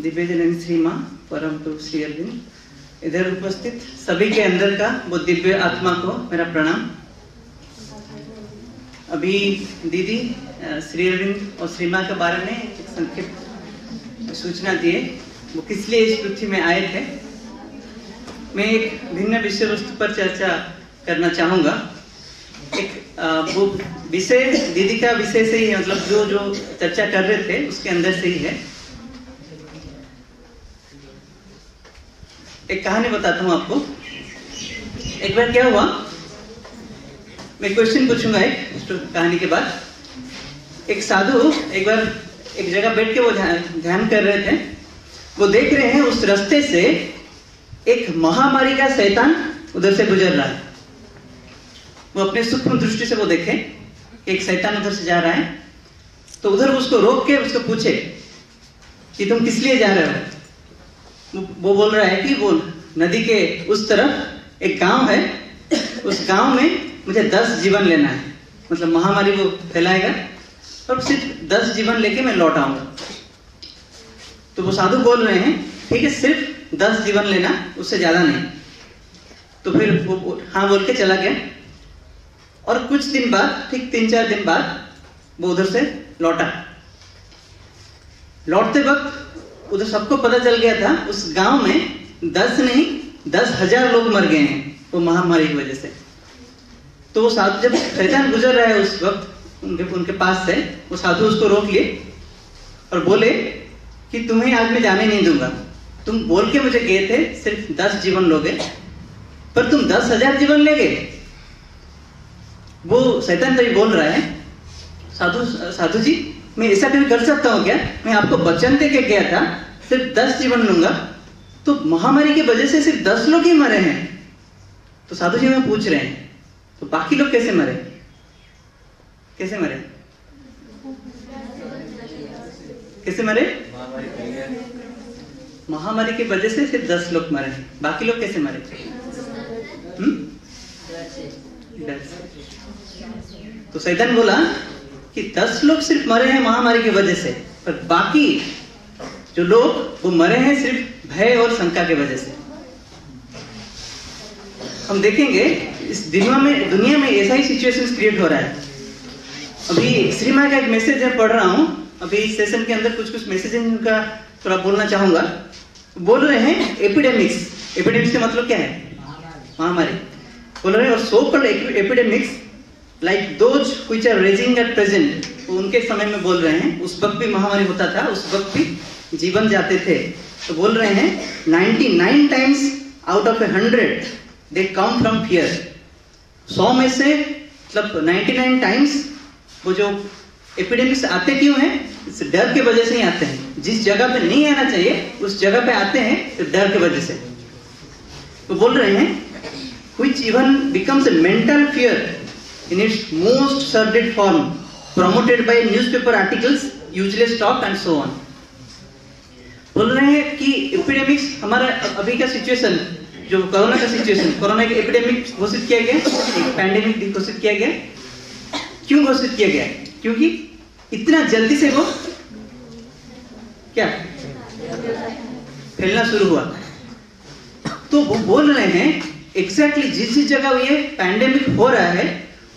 दिव्यजननी श्री माँ परम प्रभु श्री अरविंद, इधर उपस्थित सभी के अंदर का वो दिव्य आत्मा को मेरा प्रणाम। अभी दीदी श्री अरविंद और श्री माँ के बारे में एक संक्षिप्त सूचना दिए, वो किस लिए इस पृथ्वी में आए थे। मैं एक भिन्न विषय वस्तु पर चर्चा करना चाहूँगा। एक वो विषय दीदी का विषय से ही, मतलब जो चर्चा कर रहे थे उसके अंदर से ही है। एक कहानी बताता हूँ आपको। एक बार क्या हुआ, मैं क्वेश्चन पूछूंगा एक कहानी के बाद। एक साधु एक बार एक जगह बैठ के वो ध्यान कर रहे थे। वो देख रहे हैं उस रास्ते से एक महामारी का शैतान उधर से गुजर रहा है। वो अपने सूक्ष्म दृष्टि से वो देखे एक शैतान उधर से जा रहा है, तो उधर उसको रोक के उसको पूछे कि तुम किस लिए जा रहे हो। वो बोल रहा है कि वो नदी के उस तरफ एक गांव है, उस गांव में मुझे 10 जीवन लेना है। मतलब महामारी वो फैलाएगा और सिर्फ 10 जीवन लेके मैं लौट आऊंगा। तो वो साधु बोल रहे हैं ठीक है, सिर्फ 10 जीवन लेना, उससे ज्यादा नहीं। तो फिर वो हाँ बोल के चला गया। और कुछ दिन बाद, ठीक 3-4 दिन बाद वो उधर से लौटा। लौटते वक्त उधर सबको पता चल गया था उस गांव में 10 नहीं 10,000 लोग मर गए हैं वो महामारी की वजह से। तो वो साधु, जब शैतान गुजर रहा है उस वक्त उनके पास से, वो साधु उसको रोक लिए और बोले कि तुम्हें आज मैं जाने नहीं दूंगा। तुम बोल के मुझे गए थे सिर्फ 10 जीवन लोगे, पर तुम 10,000 जीवन ले गए। वो शैतान तो ये बोल रहा है, साधु जी मैं ऐसा कभी कर सकता हूँ क्या? मैं आपको वचन दे के गया था सिर्फ 10 जीवन लूंगा, तो महामारी की वजह से सिर्फ 10 लोग ही मरे हैं। तो साधु जी में पूछ रहे हैं तो बाकी लोग कैसे मरे? कैसे मरे? कैसे मरे? महामारी की वजह से सिर्फ 10 लोग मरे, बाकी लोग कैसे मरे? तो शैतान बोला कि 10 लोग सिर्फ मरे हैं महामारी की वजह से, पर बाकी जो लोग वो मरे हैं सिर्फ भय और शंका की वजह से। हम देखेंगे इस दुनिया में ऐसा ही सिचुएशन क्रिएट हो रहा है। अभी श्री माँ का एक मैसेज मैं पढ़ रहा हूँ, अभी इस सेशन के अंदर कुछ मैसेज उनका थोड़ा बोलना चाहूंगा। बोल रहे हैं एपिडेमिक्स। एपिडेमिक्स का मतलब क्या है? महामारी बोल रहे हैं। और so called epidemics like those which are raging at present, उनके समय में बोल रहे हैं, उस वक्त भी महामारी होता था, उस वक्त भी जीवन जाते थे। तो बोल रहे हैं 99 times out of 100 they come from fear. 100 में से मतलब 99 टाइम्स वो जो एपिडेमिक्स आते क्यों हैं? इस डर की वजह से ही आते हैं। जिस जगह पे नहीं आना चाहिए उस जगह पे आते हैं तो डर की वजह से। तो बोल रहे हैं which even becomes a mental fear in its most sordid form, promoted by newspaper articles, useless talk and so on। बोल रहे हैं कि एपिडेमिक्स, हमारा अभी का सिचुएशन जो कोरोना का सिचुएशन, कोरोना के एपिडेमिक घोषित किया गया, एक पैंडेमिक घोषित किया गया। क्यों घोषित किया गया? क्योंकि इतना जल्दी से वो क्या फैलना शुरू हुआ। तो वो बोल रहे हैं एग्जैक्टली जिस जगह ये पैंडेमिक हो रहा है,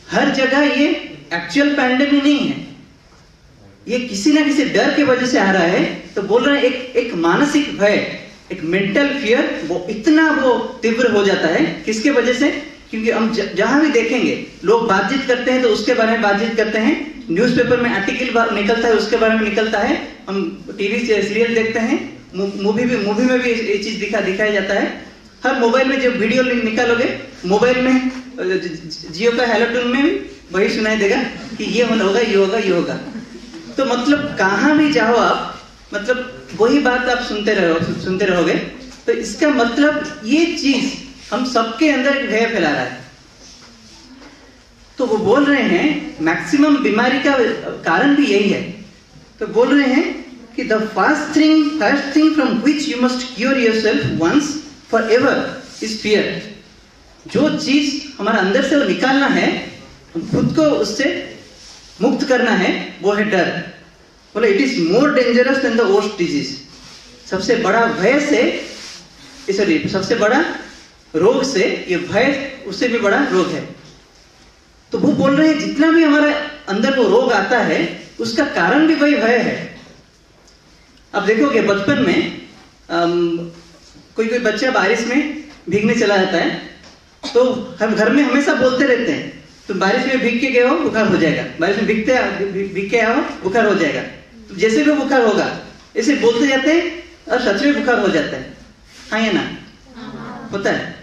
हर जगह ये एक्चुअल पैंडेमिक नहीं है, ये किसी ना किसी डर की वजह से आ रहा है। तो बोल रहे हैं एक मानसिक भय, एक मेंटल फियर, वो इतना वो तीव्र हो जाता है। किसके वजह से? क्योंकि हम जहां भी देखेंगे लोग बातचीत करते हैं तो उसके बारे में बातचीत करते हैं, न्यूज़पेपर में आर्टिकल निकलता है उसके बारे में निकलता है, हम टीवी सीरियल देखते हैं, मूवी में भी ये चीज दिखाया जाता है। हर मोबाइल में जब वीडियो निकालोगे, मोबाइल में जियो का हेलो टून में भी वही सुनाई देगा कि ये होगा, ये होगा, ये होगा। तो मतलब कहां भी जाओ आप, मतलब वही बात आप सुनते रहोगे। तो इसका मतलब ये चीज हम सबके अंदर एक भय फैला रहा है। तो वो बोल रहे हैं मैक्सिमम बीमारी का कारण भी यही है। तो बोल रहे हैं कि the first thing from which you must cure yourself once forever is fear. जो चीज हमारा अंदर से वो निकालना है, खुद को उससे मुक्त करना है, वो है डर। बोले it is more dangerous than the worst disease. सबसे बड़ा भय से, सॉरी, सबसे बड़ा रोग से ये भय उससे भी बड़ा रोग है। तो वो बोल रहे हैं जितना भी हमारे अंदर वो रोग आता है उसका कारण भी वही भय है। अब देखोगे बचपन में कोई कोई बच्चा बारिश में भीगने चला जाता है, तो हम घर में हमेशा बोलते रहते हैं तुम बारिश में भीग के गए हो बुखार हो जाएगा, बारिश में भीग के आओ बुखार हो जाएगा। तो जैसे भी बुखार होगा ऐसे बोलते जाते हैं और सच में बुखार हो जाता है। हाँ या ना? होता है।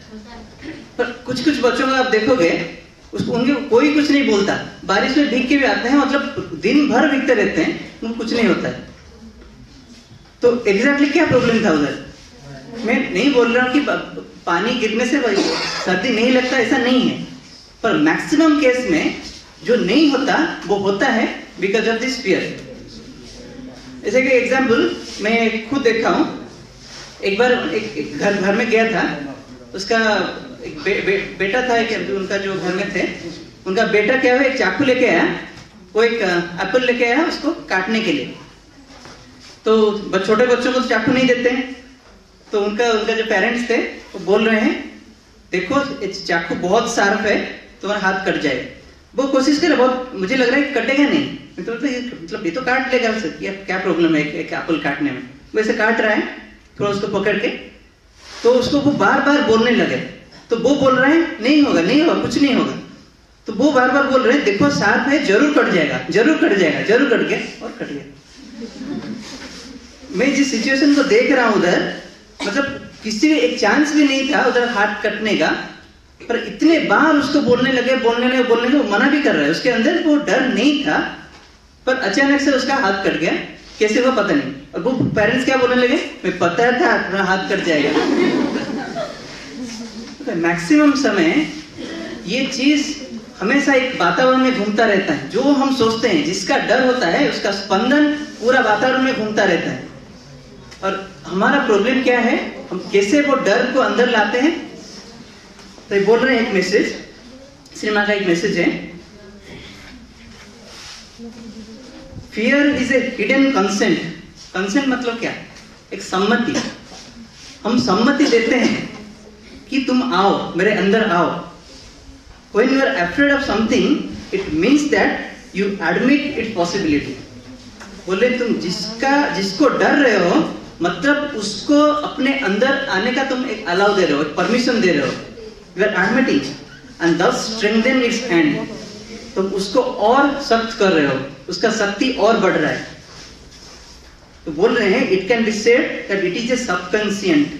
पर कुछ कुछ बच्चों को आप देखोगे उसको उनके कोई कुछ नहीं बोलता, बारिश में भीग के भी आते हैं, मतलब दिन भर भीगते रहते हैं, उनको कुछ नहीं होता है। तो एग्जैक्टली क्या प्रॉब्लम था उधर? मैं नहीं बोल रहा हूँ कि पानी गिरने से सर्दी नहीं लगता, ऐसा नहीं है, पर मैक्सिमम केस में जो नहीं होता वो होता है बिकॉज ऑफ दिस फियर। जैसे कि एग्जाम्पल मैं खुद देखा हूँ। एक बार एक घर में गया था, उसका एक बेटा था, एक उनका जो घर में थे उनका बेटा क्या हुआ, एक चाकू लेके आया, वो एक एप्पल लेके आया उसको काटने के लिए। तो छोटे बच्चों को तो चाकू नहीं देते हैं, तो उनका जो पेरेंट्स थे वो बोल रहे हैं देखो चाकू बहुत शार्प है, तुम्हारा हाथ कट जाएगा। वो कोशिश करे, बहुत मुझे लग रहा है कटेगा नहीं, मतलब ये तो काट लेगा उसे, क्या प्रॉब्लम है एक एप्पल काटने में। वैसे काट रहा है, थोड़ा उसको पकड़ के, तो उसको वो बार बार बोलने लगे। तो वो बोल रहे हैं नहीं होगा नहीं होगा कुछ नहीं होगा, तो वो बार बार बोल रहे हैं देखो शार्प है, जरूर कट जाएगा जरूर कट जाएगा, जरूर कट गया और कट गया। मैं जिस सिचुएशन को देख रहा हूं उधर, मतलब किसी भी एक चांस भी नहीं था उधर हाथ कटने का, पर इतने बार उसको बोलने लगे वो मना भी कर रहा है, उसके अंदर वो डर नहीं था, पर अचानक से उसका हाथ कट गया, कैसे हुआ पता नहीं। और वो पेरेंट्स क्या बोलने लगे, मैं पता था अपना हाथ कट जाएगा। मैक्सिमम समय ये चीज हमेशा एक वातावरण में घूमता रहता है। जो हम सोचते हैं, जिसका डर होता है उसका स्पंदन पूरा वातावरण में घूमता रहता है। और हमारा प्रॉब्लम क्या है, हम कैसे वो डर को अंदर लाते हैं। तो ये बोल रहे हैं एक मैसेज, सिनेमा का एक मैसेज है, fear is a hidden consent. Consent मतलब क्या, एक सम्मति। हम सम्मति देते हैं कि तुम आओ, मेरे अंदर आओ। When you are afraid of something, it means that you admit its possibility. बोले तुम जिसको डर रहे हो, मतलब उसको अपने अंदर आने का तुम एक अलाउ दे रहे हो, एक परमिशन दे रहे हो। You are admitting and thus strengthen its hand. तुम उसको और सख्त कर रहे हो, उसका शक्ति और बढ़ रहा है। तो बोल रहे हैं it can be said that it is a subconscient.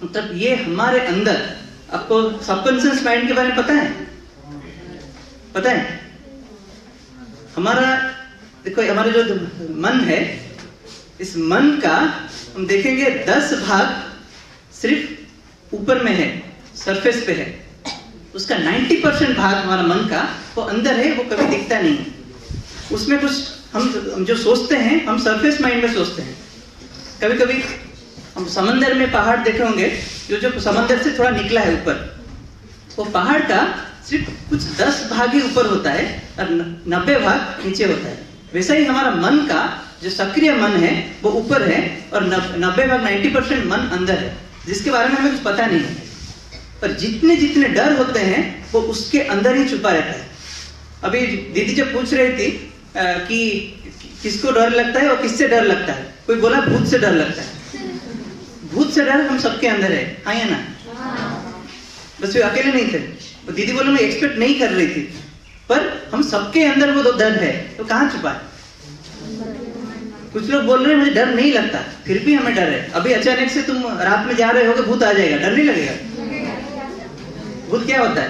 मतलब ये हमारे अंदर, आपको सबकॉन्शियस माइंड के बारे में पता है? पता है? हमारा देखो, हमारा जो मन है, इस मन का हम देखेंगे 10 भाग सिर्फ ऊपर में है, सरफेस पे है। उसका 90% भाग हमारा मन का वो अंदर है, वो कभी दिखता नहीं है। उसमें कुछ हम जो सोचते हैं, हम सरफेस माइंड में सोचते हैं। कभी कभी हम समंदर में पहाड़ देखे होंगे, जो समंदर से थोड़ा निकला है ऊपर, वो पहाड़ का सिर्फ कुछ 10 भाग ही ऊपर होता है और 90 भाग नीचे होता है। वैसा ही हमारा मन का जो सक्रिय मन है वो ऊपर है और 90 भाग 90% मन अंदर है, जिसके बारे में हमें कुछ पता नहीं है। पर जितने जितने डर होते हैं वो उसके अंदर ही छुपा रहता है। अभी दीदी जब पूछ रही थी कि किसको डर लगता है और किससे डर लगता है, कोई बोला भूत से डर लगता है। भूत से डर हम सबके अंदर है, हाँ या ना? बस वे अकेले नहीं थे। तो दीदी बोले मैं एक्सपेक्ट नहीं कर रही थी, पर हम सबके अंदर वो डर है। तो कहाँ छुपा है? कुछ लोग बोल रहे हैं मुझे डर नहीं लगता, फिर भी हमें डर है। अभी अचानक से तुम रात में जा रहे होगे, भूत आ जाएगा, डर नहीं लगेगा? भूत क्या होता है?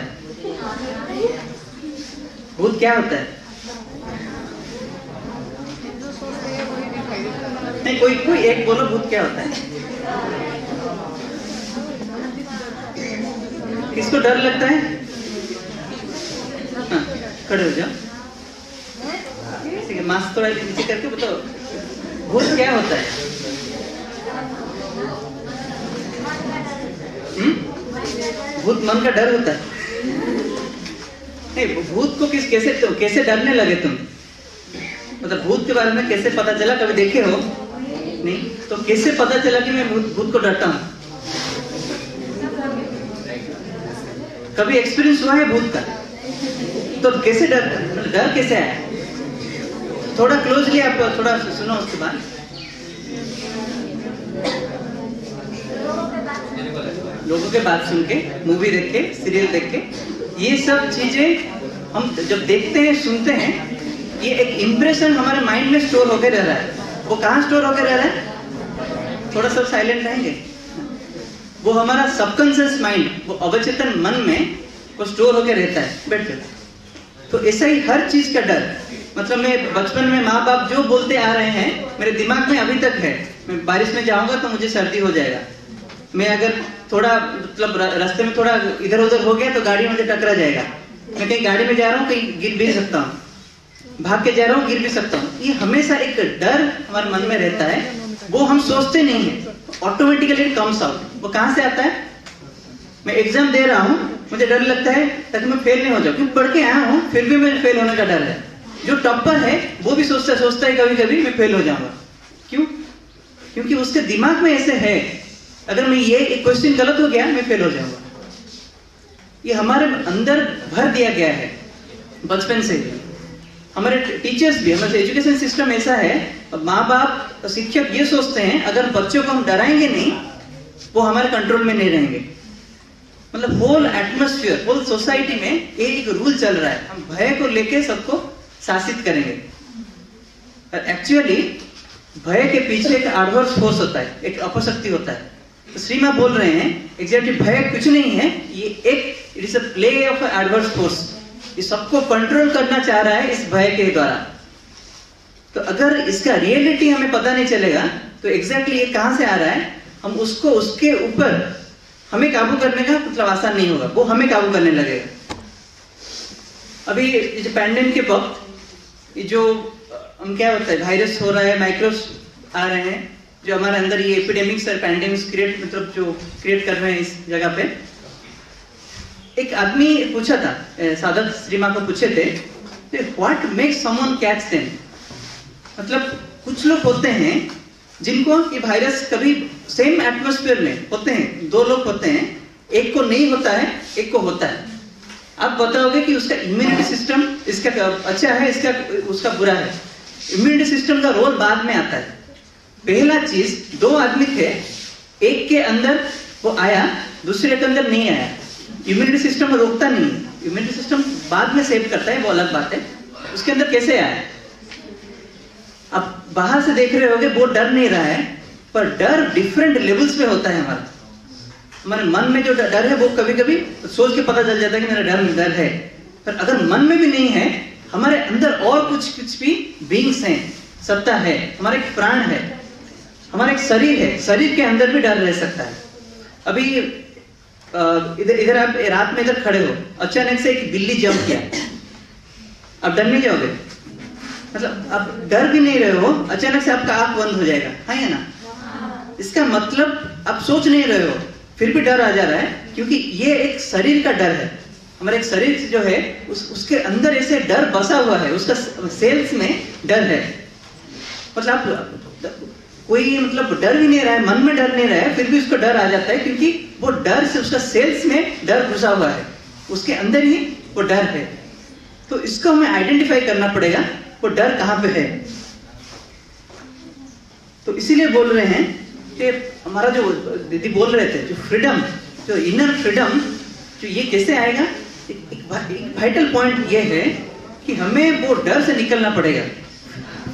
भूत क्या होता है? नहीं, कोई एक बोलो, भूत क्या होता है? किसको डर लगता है? हाँ, खड़े हो जाओ, ठीक है, मास्क थोड़ा नीचे करके बताओ, भूत क्या होता है? भूत मन का डर होता है। नहीं, भूत को कैसे डरने लगे तुम? मतलब भूत के बारे में कैसे पता चला? कभी देखे हो? नहीं। तो कैसे पता चला कि मैं भूत को डरता हूँ? कभी एक्सपीरियंस हुआ है भूत का? तो कैसे डर कैसे आया? थोड़ा क्लोजली आप थोड़ा सुनो उसके बाद। लोगों के बात सुन के, मूवी देख के, सीरियल देख के, ये सब चीजें हम जब देखते हैं, सुनते हैं, ये एक इम्प्रेशन हमारे माइंड में स्टोर होकर रह रहा है। वो कहाँ स्टोर होकर रह रहा है? थोड़ा सब साइलेंट रहेंगे। वो हमारा सबकॉन्शियस माइंड, वो अवचेतन मन में वो स्टोर होकर रहता है बैठ कर। तो ऐसा ही हर चीज का डर, मतलब मैं बचपन में माँ बाप जो बोलते आ रहे हैं मेरे दिमाग में अभी तक है। मैं बारिश में जाऊंगा तो मुझे सर्दी हो जाएगा, मैं अगर थोड़ा मतलब रास्ते में थोड़ा इधर उधर हो गया तो गाड़ी मुझे टकरा जाएगा, मैं कहीं गाड़ी में जा रहा हूँ कहीं गिर भी सकता हूँ, भाग के जा रहा हूँ गिर भी सकता हूँ। ये हमेशा एक डर हमारे मन में रहता है, वो हम सोचते नहीं है, ऑटोमेटिकली इट कम्स आउट। वो कहाँ से आता है? मैं एग्जाम दे रहा हूँ, मुझे डर लगता है ताकि मैं फेल नहीं हो जाऊँ, क्योंकि पढ़ के आया हूँ फिर भी मुझे फेल होने का डर है। जो टॉपर है वो भी सोचता है कभी कभी मैं फेल हो जाऊंगा। क्यों? क्योंकि उसके दिमाग में ऐसे है, अगर मैं ये एक क्वेश्चन गलत हो गया मैं फेल हो जाऊंगा। ये हमारे अंदर भर दिया गया है बचपन से ही। हमारे टीचर्स भी, हमारे एजुकेशन सिस्टम ऐसा है, माँ बाप शिक्षक ये सोचते हैं अगर बच्चों को हम डराएंगे नहीं वो हमारे कंट्रोल में नहीं रहेंगे। मतलब होल एटमॉस्फेयर, होल सोसाइटी में एक रूल चल रहा है, हम भय को लेके सबको शासित करेंगे। एक्चुअली भय के पीछे एक एडवर्स फोर्स होता है, एक अपशक्ति होता है। तो श्री मां बोल रहे हैं एग्जैक्टली भय कुछ नहीं है, ये एक it is a play of adverse force. ये सबको कंट्रोल करना चाह रहा है इस भय के द्वारा। तो अगर इसका रियलिटी हमें पता नहीं चलेगा तो एग्जैक्टली ये कहां से आ रहा है, हम उसको उसके ऊपर हमें काबू करने का मतलब आसान नहीं होगा, वो हमें काबू करने लगेगा। अभी जो पैंडेमिक के वक्त ये जो हम क्या होता है वायरस हो रहा है, माइक्रोब्स आ रहे हैं जो हमारे अंदर ये एपिडेमिक्स और पैंडेमिक्स क्रिएट मतलब जो क्रिएट कर रहे हैं इस जगह पे। एक आदमी पूछा था, साधक श्री मां को पूछे थे, what makes someone catch them. मतलब कुछ लोग होते हैं जिनको ये वायरस कभी सेम एटमॉस्फेयर में होते हैं, दो लोग होते हैं, एक को नहीं होता है एक को होता है। आप बताओगे कि उसका इम्यूनिटी सिस्टम इसका अच्छा है इसका उसका बुरा है। इम्यूनिटी सिस्टम का रोल बाद में आता है। पहला चीज, दो आदमी थे, एक के अंदर वो आया दूसरे के अंदर नहीं आया। इम्यूनिटी सिस्टम रोकता नहीं, इम्यूनिटी सिस्टम बाद में सेव करता है, वो अलग बात है। उसके अंदर कैसे आया? आप बाहर से देख रहे होगे वो डर नहीं रहा है, पर डर डिफरेंट लेवल्स पे होता है। हमारे मन में जो डर है वो कभी कभी सोच के पता चल जाता है कि मेरा डर है, पर अगर मन में भी नहीं है, हमारे अंदर और कुछ भी बीइंग्स हैं, सत्ता है, हमारा एक प्राण है, हमारा एक शरीर है, शरीर के अंदर भी डर रह सकता है। अभी इधर आप रात में इधर खड़े हो, अचानक से एक बिल्ली जंप किया, आप डर नहीं जाओगे? मतलब आप डर भी नहीं रहे हो, अचानक से आपका आंख बंद हो जाएगा, हाँ या ना? इसका मतलब आप सोच नहीं रहे हो फिर भी डर आ जा रहा है, क्योंकि ये एक शरीर का डर है। हमारे एक शरीर जो है उसके अंदर ऐसे डर बसा हुआ है, उसका सेल्स में डर है। मतलब आप कोई मतलब डर भी नहीं रहा है, मन में डर नहीं रहा है, फिर भी उसको डर आ जाता है, क्योंकि वो डर से उसका सेल्स में डर घुसा हुआ है, उसके अंदर ही वो डर है। तो इसको हमें आइडेंटिफाई करना पड़ेगा वो डर कहाँ पे है। तो इसीलिए बोल रहे हैं कि हमारा जो दीदी बोल रहे थे, जो फ्रीडम, जो इनर फ्रीडम, जो ये कैसे आएगा? एक वाइटल पॉइंट ये है कि हमें वो डर से निकलना पड़ेगा।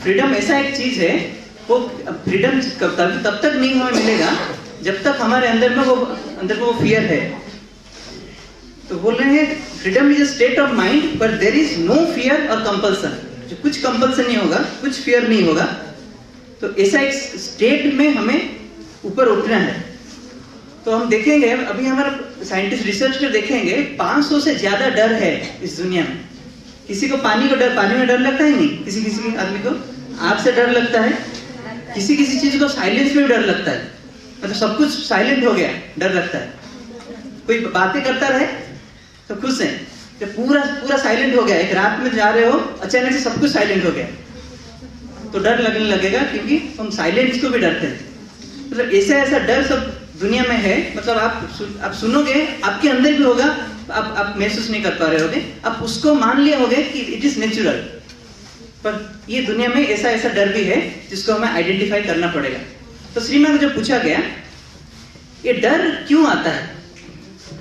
फ्रीडम ऐसा एक चीज है, वो फ्रीडम तब तक नहीं हमें मिलेगा जब तक हमारे अंदर में वो फियर है। तो बोल रहे हैं freedom is a state of mind पर देयर इज नो फियर और कंपल्सन। जो कुछ कंपल्सन नहीं होगा, कुछ फियर नहीं होगा, तो ऐसा एक स्टेट में हमें ऊपर उठना है। तो हम देखेंगे अभी हमारा साइंटिस्ट रिसर्चर देखेंगे 500 से ज्यादा डर है इस दुनिया में। किसी को पानी में डर लगता है नहीं, किसी आदमी को आग से डर लगता है, किसी चीज को साइलेंस में भी डर लगता है। मतलब सब कुछ साइलेंट हो गया डर लगता है, कोई बातें करता रहे तो खुश है, जब पूरा साइलेंट हो गया, एक रात में जा रहे हो अचानक से सब कुछ साइलेंट हो गया तो डर लगने लगेगा, क्योंकि हम साइलेंस को भी डरते हैं। मतलब ऐसा ऐसा डर सब दुनिया में है, मतलब आप सुनोगे, आपके अंदर भी होगा, आप महसूस नहीं कर पा रहे होगे, आप उसको मान लिए होगे कि इट इज नेचुरल। पर ये दुनिया में ऐसा ऐसा डर भी है जिसको हमें आइडेंटिफाई करना पड़ेगा। तो श्री मां को जब पूछा गया ये डर क्यों आता है,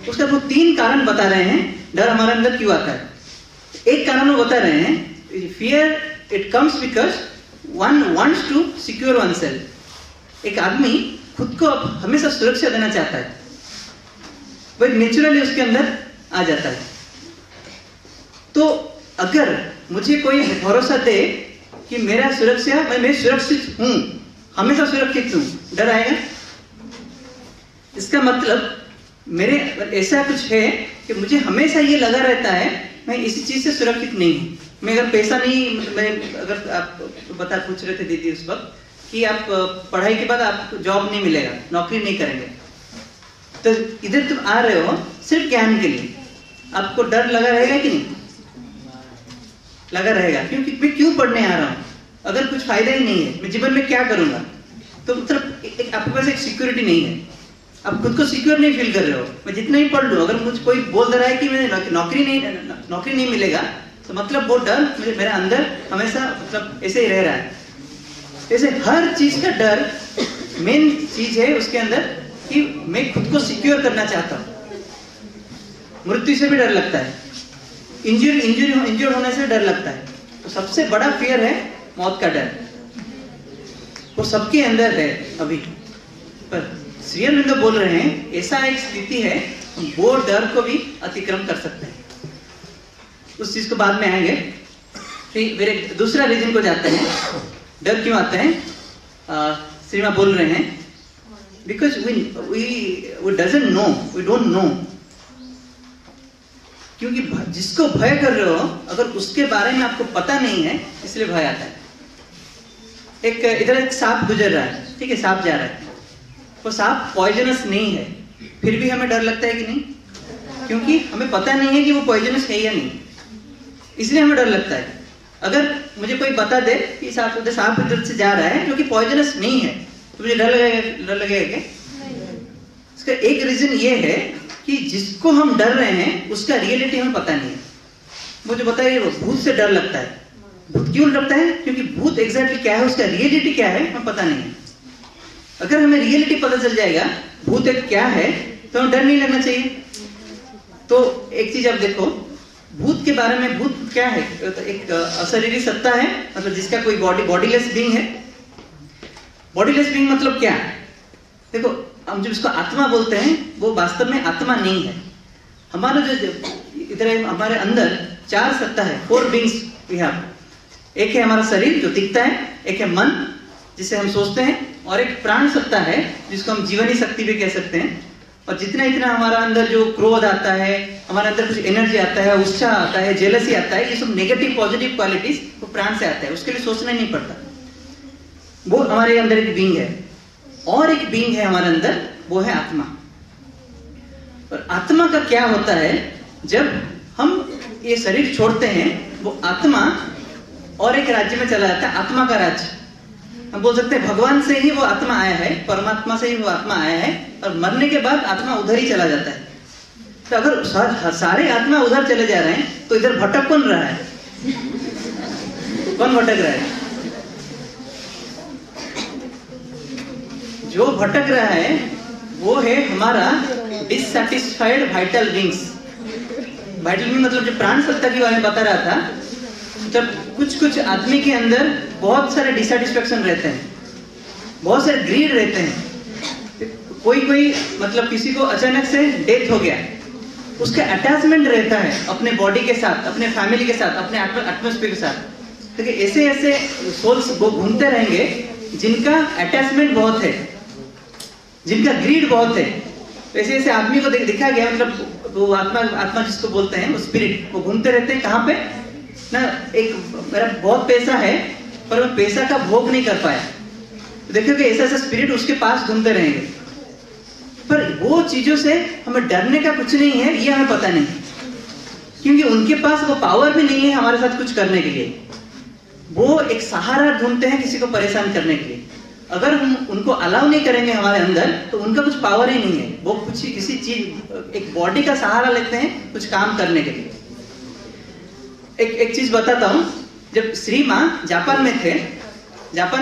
उसका वो 3 कारण बता रहे हैं डर हमारे अंदर क्यों आता है। एक कारण वो बता रहे हैं, fear it comes because one wants to secure one self. एक आदमी खुद को हमेशा सुरक्षा देना चाहता है, वो नेचुरली उसके अंदर आ जाता है। तो अगर मुझे कोई भरोसा दे कि मेरा सुरक्षा, मैं सुरक्षित हूं, हमेशा सुरक्षित हूं, डर आएगा। इसका मतलब मेरे ऐसा कुछ है कि मुझे हमेशा ये लगा रहता है मैं इसी चीज से सुरक्षित नहीं हूं। मैं अगर पैसा नहीं, मैं अगर आप पूछ रहे थे दीदी उस वक्त कि आप पढ़ाई के बाद आपको जॉब नहीं मिलेगा, नौकरी नहीं करेंगे, तो इधर तुम आ रहे हो सिर्फ ज्ञान के लिए, आपको डर लगा रहेगा कि नहीं? लगा रहेगा, क्योंकि मैं क्यों पढ़ने आ रहा हूँ अगर कुछ फायदा ही नहीं है, मैं जीवन में क्या करूंगा? तो मतलब आपके पास एक सिक्योरिटी नहीं है, आप खुद को सिक्योर नहीं फील कर रहे हो। मैं जितना ही पढ़ लूं, अगर मुझे कोई बोल दे रहा है कि मैं नौकरी नहीं मिलेगा, तो मतलब वो डर मेरे अंदर हमेशा मतलब ऐसे ही रह रहा है। ऐसे हर चीज का डर मेन चीज है उसके अंदर कि मैं खुद को सिक्योर करना चाहता हूँ। मृत्यु से भी डर लगता है, इंजर्ड होने से डर लगता है। तो सबसे बड़ा फियर है मौत का डर, वो सबके अंदर है अभी। पर श्री अरविंद बोल रहे हैं ऐसा एक स्थिति है वो डर को भी अतिक्रम कर सकते हैं। उस चीज को बाद में आएंगे। फिर एक दूसरा रीजन को जाते हैं, डर क्यों आता है। श्री मां बोल रहे हैं because we doesn't know, we don't know. क्योंकि जिसको भय कर रहे हो अगर उसके बारे में आपको पता नहीं है, इसलिए भय आता है। इधर एक सांप गुजर रहा है, ठीक है, सांप जा रहा है, वो सांप पॉइजनस नहीं है, फिर भी हमें डर लगता है कि नहीं? क्योंकि हमें पता नहीं है कि वो पॉइजनस है या नहीं, इसलिए हमें डर लगता है। अगर मुझे कोई बता दे कि सांप इधर से जा रहा है जो कि पॉइजनस नहीं है, तो मुझे डर लगेगा क्या? इसका एक रीजन ये है कि जिसको हम डर रहे हैं उसका रियलिटी हमें पता नहीं है। मुझे बताइए, भूत से डर लगता है, भूत क्यों लगता है? क्योंकि भूत एग्जैक्टली क्या है, उसका रियलिटी क्या है हमें पता नहीं है। अगर हमें रियलिटी पता चल जाएगा भूत एक क्या है, तो हमें डर नहीं लगना चाहिए। तो एक चीज आप देखो, भूत के बारे में, भूत क्या है? एक अशरीरी सत्ता है, मतलब जिसका कोई बॉडीलेस बीइंग है। बॉडीलेस बीइंग मतलब क्या? देखो, हम जब इसको आत्मा बोलते हैं वो वास्तव में आत्मा नहीं है। हमारा जो इधर हमारे अंदर 4 सत्ता है, 4 बीइंग्स वी हैव। एक है हमारा शरीर जो दिखता है, एक है मन जिसे हम सोचते हैं, और एक प्राण सत्ता है जिसको हम जीवनी शक्ति भी कह सकते हैं। और जितना इतना हमारा अंदर जो क्रोध आता है, हमारे अंदर कुछ एनर्जी आता है, उत्साह आता है, जेलसी आता है, ये सब नेगेटिव पॉजिटिव क्वालिटीज वो प्राण से आता है, उसके लिए सोचना नहीं पड़ता। वो हमारे अंदर एक बीइंग है। और एक बीइंग है हमारे अंदर, वो है आत्मा। और आत्मा का क्या होता है, जब हम ये शरीर छोड़ते हैं वो आत्मा और एक राज्य में चला जाता है, आत्मा का राज्य। हम बोल सकते हैं भगवान से ही वो आत्मा आया है, परमात्मा से ही वो आत्मा आया है, और मरने के बाद आत्मा उधर ही चला जाता है। तो अगर सारे आत्मा उधर चले जा रहे हैं तो इधर भटक कौन रहा है? कौन भटक रहा है? जो भटक रहा है वो है हमारा dissatisfied vital wings. Vital wing मतलब जो प्राण सत्ता की बारे में बता रहा था, जब कुछ आदमी के अंदर बहुत सारे डिससैटिस्फैक्शन रहते हैं, बहुत सारे ग्रीड रहते हैं। कोई मतलब किसी को अचानक से डेथ हो गया, उसका अटैचमेंट रहता है अपने बॉडी के साथ, अपने फैमिली के साथ, अपने एटमॉस्फेयर के साथ। तो ऐसे ऐसे सोल्स वो घूमते रहेंगे जिनका अटैचमेंट बहुत है, जिनका ग्रीड बहुत है। ऐसे ऐसे आदमी को दिखा गया, मतलब वो आत्मा जिसको बोलते हैं, वो स्पिरिट, वो घूमते रहते हैं कहाँ पे ना, एक मेरा बहुत पैसा है पर वो पैसा का भोग नहीं कर पाया, तो देखो कि ऐसा ऐसा स्पिरिट उसके पास घूमते रहेंगे। पर वो चीजों से हमें डरने का कुछ नहीं है, ये हमें पता नहीं, क्योंकि उनके पास वो पावर भी नहीं है हमारे साथ कुछ करने के लिए। वो एक सहारा ढूंढते हैं किसी को परेशान करने के लिए। अगर हम उनको अलाउ नहीं करेंगे हमारे अंदर तो उनका कुछ पावर ही नहीं है। वो कुछ किसी चीज एक बॉडी का सहारा लेते हैं कुछ काम करने के लिए। एक चीज बताता हूँ, जब श्री माँ जापान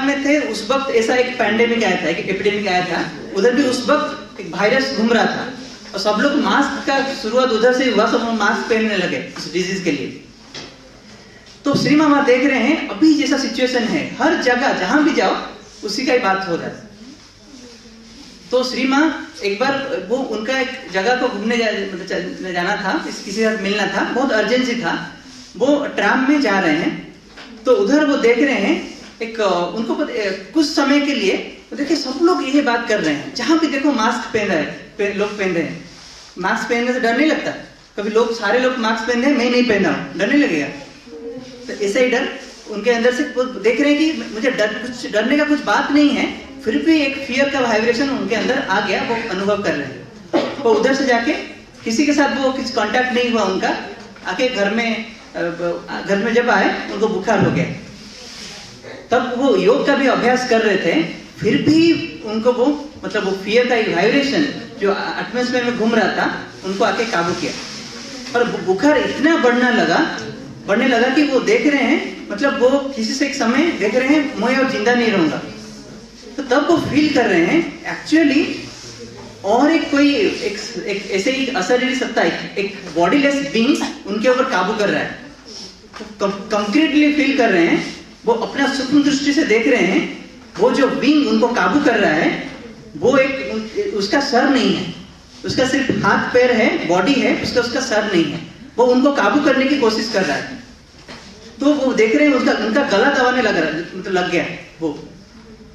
में थे उस वक्त ऐसा एक पैंडेमिक आया था, एक एपिडेमिक आया था। उधर भी उस वक्त एक वायरस घूम रहा था और सब लोग मास्क का शुरुआत उधर से हुआ, सब लोग मास्क पहनने लगे इस डिजीज के लिए। तो श्री माँ वहां देख रहे हैं अभी जैसा सिचुएशन है, हर जगह जहां भी जाओ उसी का ही बात हो रहा है। तो श्री माँ एक बार वो उनका एक जगह को घूमने जाना था, किसी से मिलना था, बहुत अर्जेंसी था। वो ट्राम में जा रहे हैं तो उधर वो देख रहे हैं एक उनको कुछ समय के लिए देखिए सब लोग यही बात कर रहे हैं, जहां भी देखो मास्क पहन रहे हैं, लोग पहन रहे हैं। मास्क पहनने से डर नहीं लगता? कभी लोग सारे लोग मास्क पहन रहे हैं, मैं नहीं पहन रहा हूं, डर नहीं लगेगा? तो ऐसा ही डर उनके अंदर से देख रहे हैं कि मुझे डरने का कुछ बात नहीं है, फिर भी एक फियर का वाइब्रेशन उनके अंदर आ गया, वो अनुभव कर रहे हैं। वो उधर से जाके किसी के साथ वो कुछ कांटेक्ट नहीं हुआ उनका, आके घर में जब आए उनको बुखार हो गया। तब वो योग का भी अभ्यास कर रहे थे, फिर भी उनको वो मतलब वो फियर का एक वाइब्रेशन जो एटमॉस्फेयर में घूम रहा था उनको आके काबू किया। और बुखार इतना बढ़ने लगा कि वो देख रहे हैं मतलब वो किसी से एक समय देख रहे हैं मैं और जिंदा नहीं रहूंगा। तो तब वो फील कर रहे हैं एक्चुअली और एक कोई एक ऐसे ही अशरीरी सत्ता, एक बॉडीलेस बीइंग उनके ऊपर काबू कर रहा है। कंक्रीटली फील कर रहे हैं, वो अपना सूक्ष्म दृष्टि से देख रहे हैं वो जो बीइंग उनको काबू कर रहा है वो एक उसका सर नहीं है, उसका सिर्फ हाथ पैर है, बॉडी है, उसका सर नहीं है। वो उनको काबू करने की कोशिश कर रहा है। तो वो देख रहे हैं उनका गला दबाने लग गया वो।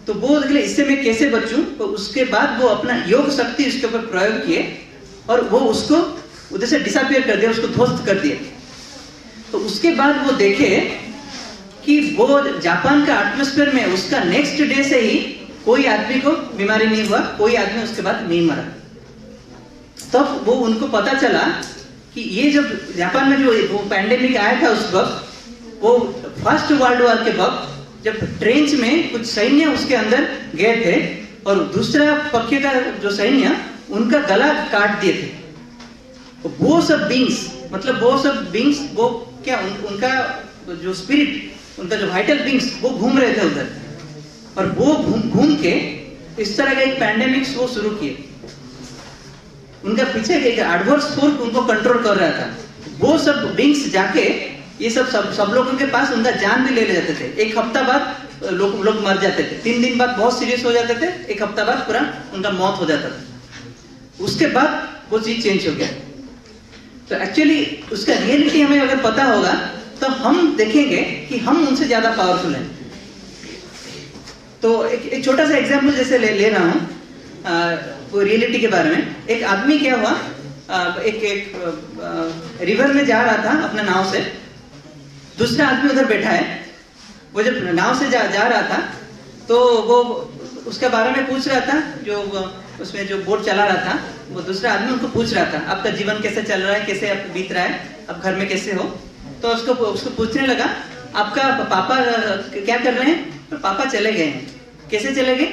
तो वो देख ले इससे मैं कैसे बचूं। तो उसके बाद वो अपना योग शक्ति उसके ऊपर प्रयोग किए और वो उसको उधर से डिसअपियर कर दिया, उसको ध्वस्त कर दिया। तो उसके बाद वो देखे कि वो जापान का एटमॉस्फेयर में उसका नेक्स्ट डे से ही कोई आदमी को बीमारी नहीं हुआ, कोई आदमी उसके बाद नहीं मरा। तब वो उनको पता चला कि ये जब जापान में जो वो पैंडेमिक आया था उस वक्त, वो फर्स्ट वर्ल्ड वॉर के वक्त जब ट्रेंच में कुछ सैन्य उसके अंदर गए थे और दूसरा पक्ष का जो सैन्य उनका गला काट दिए थे। तो वो सब बींग्स वो क्या उनका जो स्पिरिट, उनका जो वाइटल बींग्स वो घूम रहे थे उधर, और वो घूम के इस तरह का एक पैंडेमिक्स वो शुरू किए। उनका पीछे एक एडवर्स फोर्स उनको कंट्रोल कर रहा था। वो सब बींग्स जाके ये सब लोगों के पास उनका जान भी ले जाते थे। एक हफ्ता बाद लोग मर जाते थे, 3 दिन बाद बहुत सीरियस हो जाते थे, एक हफ्ता बाद पूरा उनका मौत हो जाता था। उसके बाद वो चीज चेंज हो गया। तो एक्चुअली उसका रियलिटी हमें अगर पता होगा तो हम देखेंगे कि हम उनसे ज्यादा पावरफुल हैं। तो एक छोटा सा एग्जाम्पल जैसे ले रहा हूँ वो रियलिटी के बारे में। एक आदमी क्या हुआ, एक रिवर में जा रहा था अपना नाव से, दूसरा आदमी उधर बैठा है। वो जब नाव से जा रहा था तो वो उसके बारे में पूछ रहा था, जो उसमें जो बोट चला रहा था वो दूसरा आदमी उनको पूछ रहा था आपका जीवन कैसे चल रहा है, कैसे आप बीत रहा है, आप घर में कैसे हो। तो उसको पूछने लगा आपका पापा क्या कर रहे हैं। तो पापा चले गए हैं। कैसे चले गए?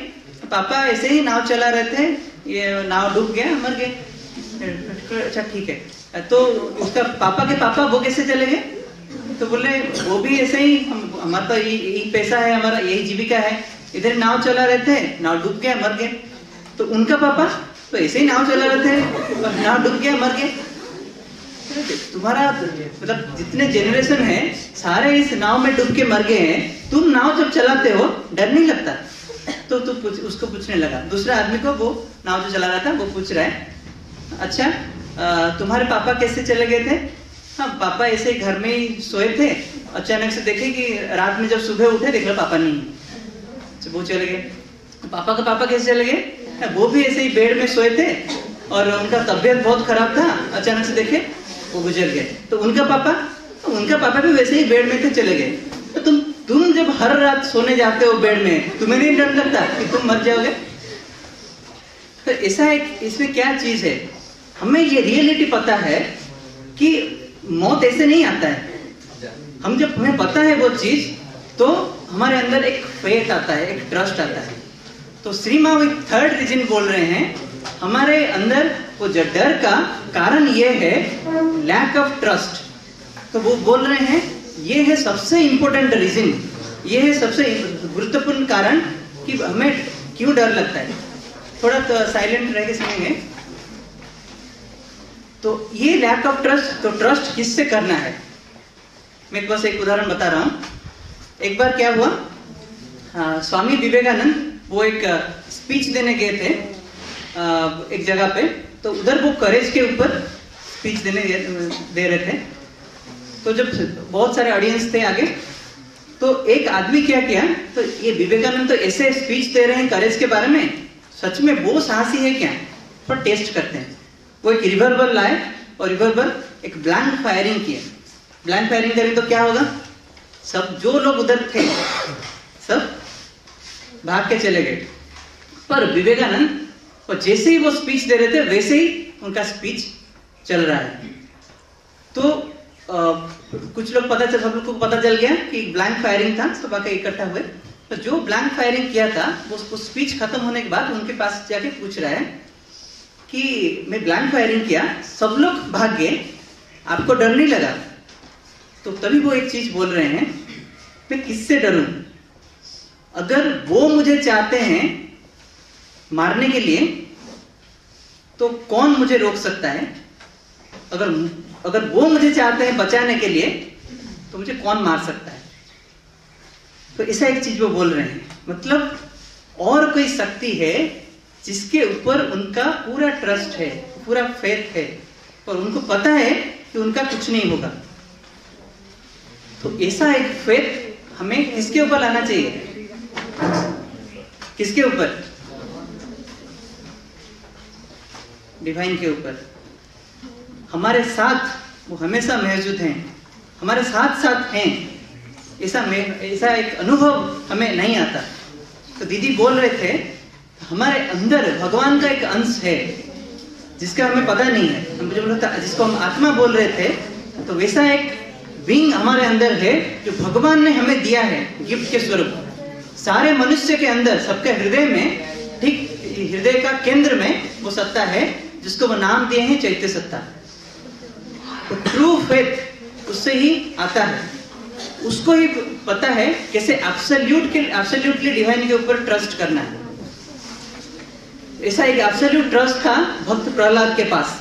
पापा ऐसे ही नाव चला रहे थे, ये नाव डूब गया, मर गए। अच्छा ठीक है। तो उसका पापा के पापा वो कैसे चले गए? तो बोले वो भी ऐसे ही, हमारा तो यही पैसा है, हमारा यही जीविका है, इधर नाव चला रहे थे, नाव डूब गया, मर गए। तो उनका पापा तो ऐसे ही नाव चला रहे थे, नाव डूब गया, मर गए। तुम्हारा मतलब जितने जेनरेशन है सारे इस नाव में डूब के मर गए हैं, तुम नाव जब चलाते हो डर नहीं लगता? तो उसको पूछने लगा, दूसरा आदमी को, वो नाव जो चला रहा था वो पूछ रहा है अच्छा तुम्हारे पापा कैसे चले गए थे? हाँ पापा ऐसे ही घर में ही सोए थे, अचानक से देखे कि रात में जब सुबह उठे देख लो पापा नहीं, वो चले गए। पापा का पापा कैसे चले गए? वो भी ऐसे ही बेड में सोए थे और उनका तबीयत बहुत खराब था, अचानक से देखे वो गुजर गए। तो उनका पापा भी वैसे ही बेड में थे, चले गए। तो तुम जब हर रात सोने जाते हो बेड में, तुम्हें नहीं डर लगता कि तुम मर जाओगे? तो ऐसा एक इसमें क्या चीज है, हमें ये रियलिटी पता है कि मौत ऐसे नहीं आता है। हम जब हमें पता है वो चीज, तो हमारे अंदर एक फेथ आता है, एक ट्रस्ट आता है। तो श्री माँ एक थर्ड रीजन बोल रहे हैं, हमारे अंदर वो जो डर का कारण ये है लैक ऑफ ट्रस्ट। तो वो बोल रहे हैं ये है सबसे इंपॉर्टेंट रीजन, ये है सबसे गुरुत्वपूर्ण कारण कि हमें क्यों डर लगता है। थोड़ा तो साइलेंट रह के सुनेंगे। तो ये लैक ऑफ ट्रस्ट, तो ट्रस्ट किससे करना है, मैं बस एक उदाहरण बता रहा हूँ। एक बार क्या हुआ, स्वामी विवेकानंद वो एक स्पीच देने गए थे एक जगह पे। तो उधर वो करेज के ऊपर स्पीच दे रहे थे। तो जब बहुत सारे ऑडियंस थे आगे, तो एक आदमी क्या किया, तो ये विवेकानंद तो ऐसे स्पीच दे रहे हैं करेज के बारे में, सच में वो साहसी है क्या, पर टेस्ट करते हैं। वो एक रिवॉल्वर लाए और रिवॉल्वर एक ब्लैंक फायरिंग किया। ब्लैंक फायरिंग करें तो क्या होगा, सब जो लोग उधर थे सब भाग के चले गए। पर विवेकानंद और जैसे ही वो स्पीच दे रहे थे वैसे ही उनका स्पीच चल रहा है। तो कुछ लोग सब लोग को पता चल गया कि ब्लैंक फायरिंग था, सब आके इकट्ठा हुए। तो जो ब्लैंक फायरिंग किया था वो स्पीच खत्म होने के बाद उनके पास जाके पूछ रहा है कि मैं ब्लैंक फायरिंग किया, सब लोग भाग गए, आपको डर नहीं लगा? तो तभी वो एक चीज बोल रहे हैं, मैं किससे डरूं? अगर वो मुझे चाहते हैं मारने के लिए तो कौन मुझे रोक सकता है? अगर वो मुझे चाहते हैं बचाने के लिए तो मुझे कौन मार सकता है? तो ऐसा एक चीज वो बोल रहे हैं, मतलब और कोई शक्ति है जिसके ऊपर उनका पूरा ट्रस्ट है, पूरा फेथ है, और उनको पता है कि उनका कुछ नहीं होगा। तो ऐसा एक फेथ हमें किसके ऊपर लाना चाहिए? किसके ऊपर? डिवाइन के ऊपर। हमारे साथ वो हमेशा मौजूद हैं, हमारे साथ साथ हैं, ऐसा एक अनुभव हमें नहीं आता। तो दीदी बोल रहे थे हमारे अंदर भगवान का एक अंश है जिसका हमें पता नहीं है, हम जिसको हम आत्मा बोल रहे थे। तो वैसा एक विंग हमारे अंदर है जो भगवान ने हमें दिया है गिफ्ट के स्वरूप। सारे मनुष्य के अंदर, सबके हृदय में, ठीक हृदय का केंद्र में वो सत्ता है जिसको वो नाम दिए हैं चैत्य सत्ता। तो ट्रू फेथ उससे ही आता है, उसको ही पता है कैसे एब्सोल्युटली डिवाइन के ऊपर ट्रस्ट करना है। ऐसा एक एब्सोल्यूट ट्रस्ट था भक्त प्रहलाद के पास।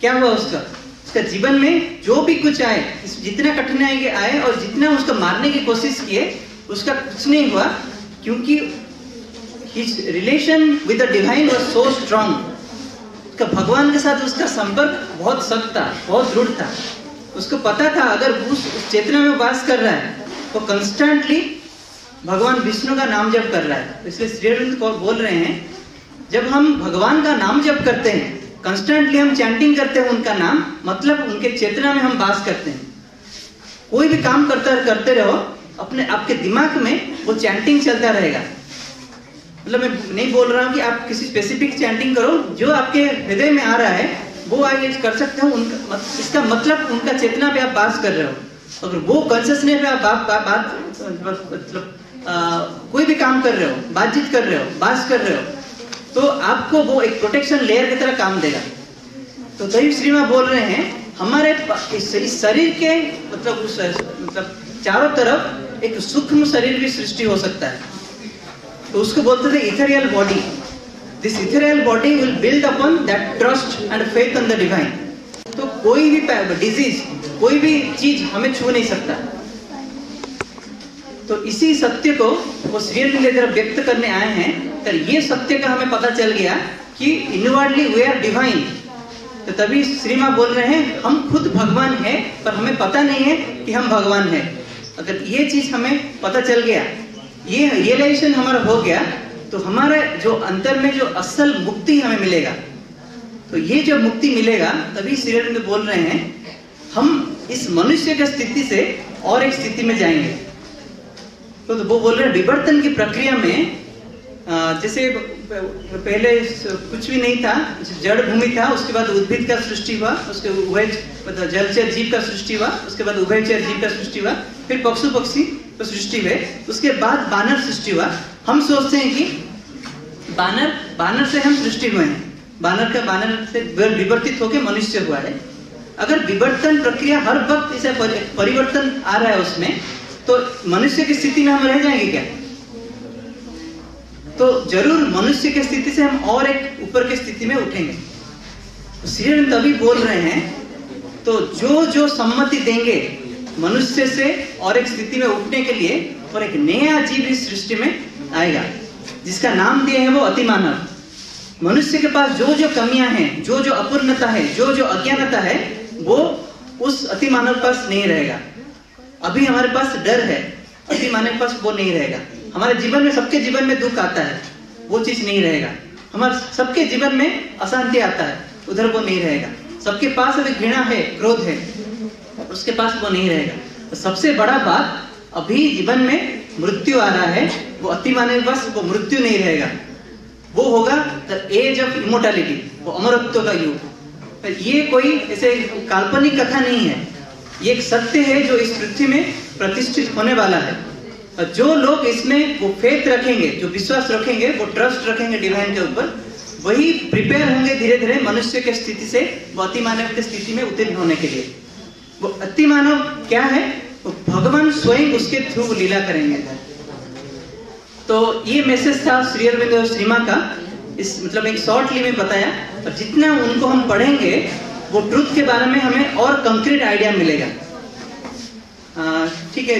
क्या हुआ उसका जीवन में जो भी कुछ आए, जितना कठिनाई आए और जितना उसको मारने की कोशिश किए, उसका कुछ नहीं हुआ, क्योंकि his relation with the divine was so strong। उसका भगवान के साथ उसका संपर्क बहुत सख्त था, बहुत दृढ़ था। उसको पता था अगर उस चेतना में वास कर रहा है तो कंस्टेंटली भगवान विष्णु का नाम जप कर रहा है। इसलिए श्री अरविंद बोल रहे हैं, जब हम भगवान का नाम जप करते हैं, कंस्टेंटली हम चैंटिंग करते हैं उनका नाम, मतलब उनके चेतना में हम वास करते हैं। कोई भी काम करते रहो, अपने आपके दिमाग में वो चैंटिंग चलता रहेगा। मतलब मैं नहीं बोल रहा हूँ कि आप किसी स्पेसिफिक चैंटिंग करो, जो आपके हृदय में आ रहा है वो आगे कर सकते हो। इसका मतलब उनका चेतना पे आप बात कर रहे हो। अगर वो कॉन्शियसनेस पे आप मतलब कोई भी काम कर रहे हो, बातचीत कर रहे हो, बात कर रहे हो, तो आपको वो एक प्रोटेक्शन लेयर की तरह काम देगा। तो तभी श्री माँ बोल रहे हैं हमारे इस शरीर के मतलब चारों तरफ एक सूक्ष्म शरीर भी सृष्टि हो सकता है। तो उसको बोलते थे ethereal body. This ethereal body will build upon that trust and faith on the divine. तो कोई भी डिजीज, कोई भी चीज हमें छू नहीं सकता। तो इसी सत्य को वो श्री अरविंद की तरफ व्यक्त करने आए हैं। तो ये सत्य का हमें पता चल गया कि इनवर्डली वी आर डिवाइन। तो तभी श्री माँ बोल रहे हैं हम खुद भगवान हैं, पर हमें पता नहीं है कि हम भगवान हैं। अगर ये चीज हमें पता चल गया, ये रियलाइजेशन हमारा हो गया, तो हमारे जो अंतर में जो असल मुक्ति हमें मिलेगा। तो ये जो मुक्ति मिलेगा, तभी श्री अरविंद बोल रहे हैं हम इस मनुष्य की स्थिति से और एक स्थिति में जाएंगे। तो वो बोल रहे हैं विवर्तन की प्रक्रिया में जैसे पहले कुछ भी नहीं था, जड़ भूमि था, उसके बाद उद्भिद का सृष्टि हुआ, उसके मतलब जलचर जीव का सृष्टि हुआ, उसके बाद उभयचर जीव का सृष्टि हुआ, फिर पशु पक्षी तो सृष्टि हुए, उसके बाद बानर सृष्टि हुआ। हम सोचते हैं कि बानर से हम सृष्टि हुए हैं, बानर से विवर्तित होकर मनुष्य हुआ है। अगर विवर्तन प्रक्रिया हर वक्त इसे परिवर्तन आ रहा है उसमें, तो मनुष्य की स्थिति में हम रह जाएंगे क्या? तो जरूर मनुष्य की स्थिति से हम और एक ऊपर की स्थिति में उठेंगे। तो श्री तभी बोल रहे हैं, तो जो सम्मति देंगे मनुष्य से और एक स्थिति में उठने के लिए, और एक नया जीव इस सृष्टि में आएगा जिसका नाम दिए है वो अतिमानव। मनुष्य के पास जो कमियां हैं, जो अपूर्णता है, जो अज्ञानता है, वो उस अतिमानव के पास नहीं रहेगा। अभी हमारे पास डर है, अतिमानव के पास वो नहीं रहेगा। हमारे जीवन में, सबके जीवन में दुख आता है, वो चीज नहीं रहेगा। हमारे सबके जीवन में अशांति आता है, उधर वो नहीं रहेगा। सबके पास अभी घृणा है, क्रोध है, उसके पास वो नहीं रहेगा। तो सबसे बड़ा बात, अभी जीवन में मृत्यु आ रहा है, वो अतिमानव के पास वो मृत्यु नहीं रहेगा। वो होगा द एज ऑफ इमोर्टैलिटी, वो अमरत्व का युग। ये कोई ऐसे काल्पनिक कथा नहीं है, ये एक सत्य है जो इस पृथ्वी में प्रतिष्ठित होने वाला है। और जो लोग इसमें वो फेथ रखेंगे, जो विश्वास रखेंगे, वो ट्रस्ट रखेंगे डिवाइन के ऊपर, वही प्रिपेयर होंगे धीरे धीरे मनुष्य के स्थिति से वो अतिमानव की स्थिति में उत्तीर्ण होने के लिए। वो अतिमानव क्या है? वो भगवान स्वयं उसके थ्रू लीला करेंगे। तो ये मैसेज था श्री अरविंद और श्री मां का, इस मतलब एक शॉर्टली में बताया। और जितना उनको हम पढ़ेंगे, वो ट्रुथ के बारे में हमें और कंक्रीट आइडिया मिलेगा। ठीक है।